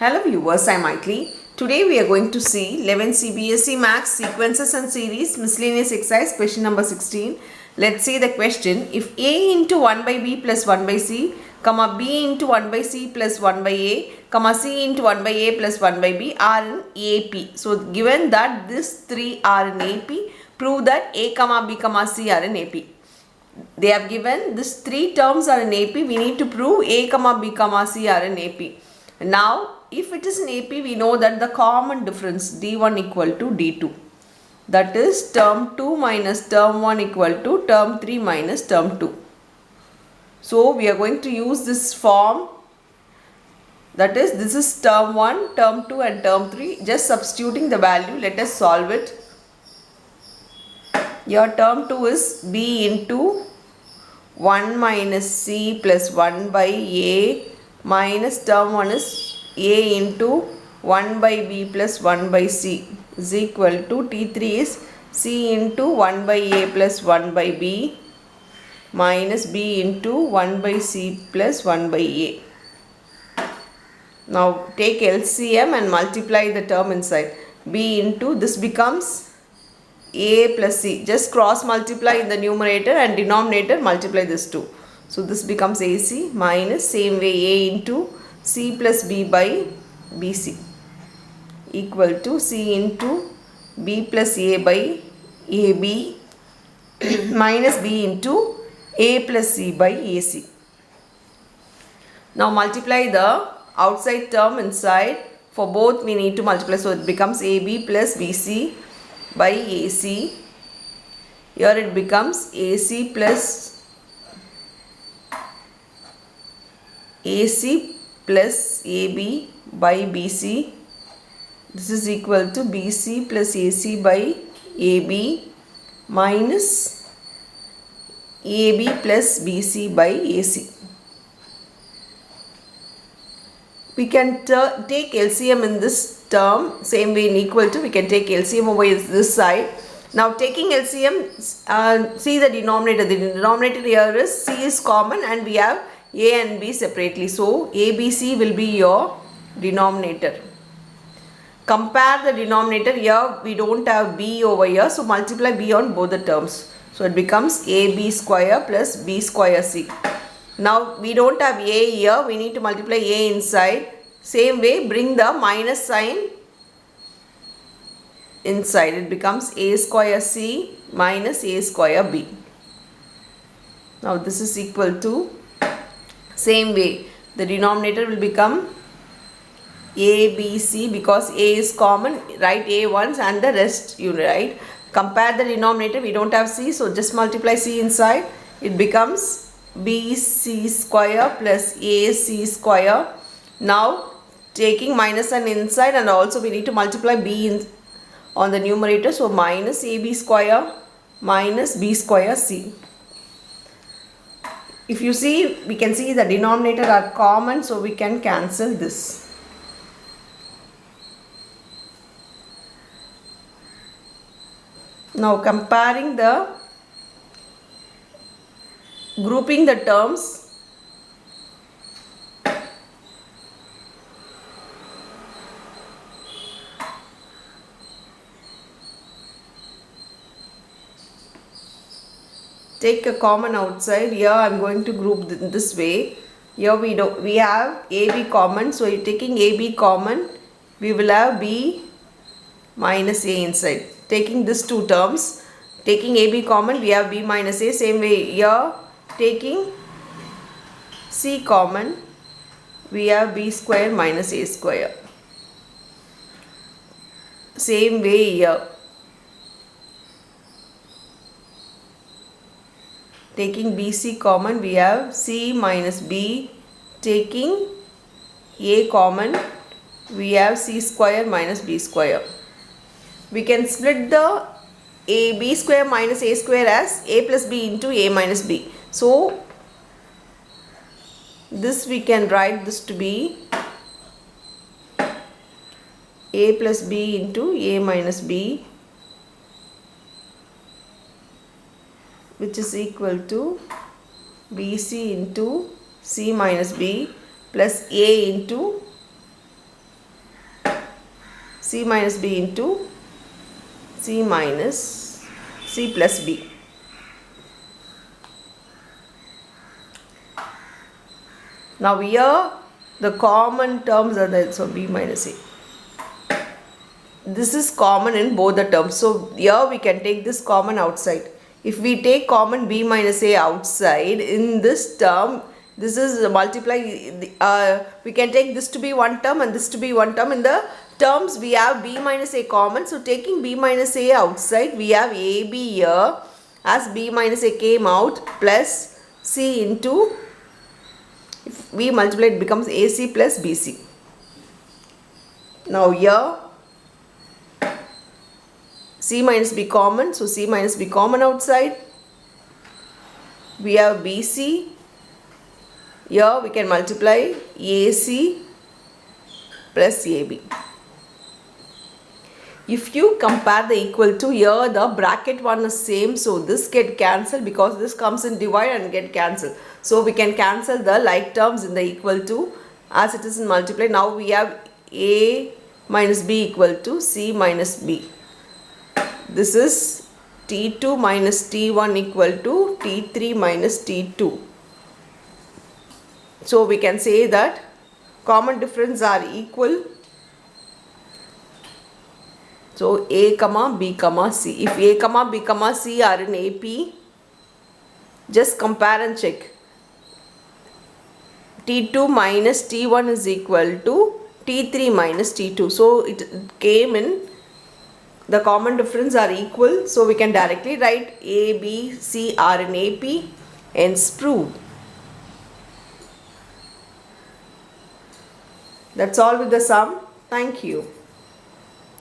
Hello viewers, I am Maitli. Today we are going to see 11 CBSE Maths Sequences and Series Miscellaneous Exercise question number 16. Let's see the question. If A into 1 by B plus 1 by C, comma B into 1 by C plus 1 by A, comma C into 1 by A plus 1 by B are in AP. So given that these three are in AP, prove that A comma B comma C are in AP. They have given these three terms are in AP. We need to prove A comma B comma C are in AP. Now, if it is in AP, we know that the common difference D1 equal to D2. That is term 2 minus term 1 equal to term 3 minus term 2. So, we are going to use this form. That is, this is term 1, term 2 and term 3. Just substituting the value, let us solve it. Your term 2 is B into 1 minus C plus 1 by A minus term 1 is A into 1 by B plus 1 by C is equal to T3 is C into 1 by A plus 1 by B minus B into 1 by C plus 1 by A. Now take LCM and multiply the term inside. B into this becomes A plus C. Just cross multiply in the numerator and denominator multiply this 2. So this becomes AC minus same way A into C plus B by BC equal to C into B plus A by AB minus B into A plus C by AC. Now multiply the outside term inside. For both we need to multiply. So it becomes AB plus BC by AC. Here it becomes AC plus AB by BC. This is equal to BC plus AC by AB minus AB plus BC by AC. We can take LCM in this term, same way in equal to, we can take LCM over this side. Now taking LCM, see the denominator. The denominator here is C is common and we have A and B separately. So ABC will be your denominator. Compare the denominator. Here we don't have B over here. So multiply B on both the terms. So it becomes AB square plus B square C. Now we don't have A here. We need to multiply A inside. Same way bring the minus sign inside. It becomes A square C minus A square B. Now this is equal to, same way the denominator will become ABC because A is common. Write A once and the rest you write. Compare the denominator. We don't have C, so just multiply C inside. It becomes BC square plus AC square. Now taking minus sign inside and also we need to multiply B on the numerator. So minus AB square minus B square C. If you see, we can see the denominator are common, so we can cancel this. Now comparing grouping the terms. Take a common outside. Here I am going to group this way. Here we have AB common. So taking AB common, we will have B minus A inside. Taking these two terms, taking AB common, we have B minus A. Same way here, taking C common, we have B square minus A square. Same way here. Taking BC common, we have C minus B. Taking A common, we have C square minus B square. We can split the B square minus A square as A plus B into A minus B. So this we can write this to be A plus B into A minus B, which is equal to BC into C minus B plus A into C minus B into C minus C plus B. Now here the common terms are there, so B minus A. This is common in both the terms, so here we can take this common outside. If we take common B minus A outside in this term, this is multiply, we can take this to be one term and this to be one term. In the terms we have B minus A common, so taking B minus A outside, we have AB here as B minus A came out plus C into, if we multiply it becomes AC plus BC. Now here C minus B common, so C minus B common outside. We have BC. Here we can multiply AC plus AB. If you compare the equal to, here the bracket one is same, so this get cancelled because this comes in divide and get cancelled. So we can cancel the like terms in the equal to as it is in multiply. Now we have A minus B equal to C minus B. This is T2 minus T1 equal to T3 minus T2. So we can say that common difference are equal. So A comma B comma C. If A comma B comma C are in AP, just compare and check. T2 minus T1 is equal to T3 minus T2. So it came in, the common difference are equal, so we can directly write A, B, C are in AP, hence proved. That's all with the sum. Thank you.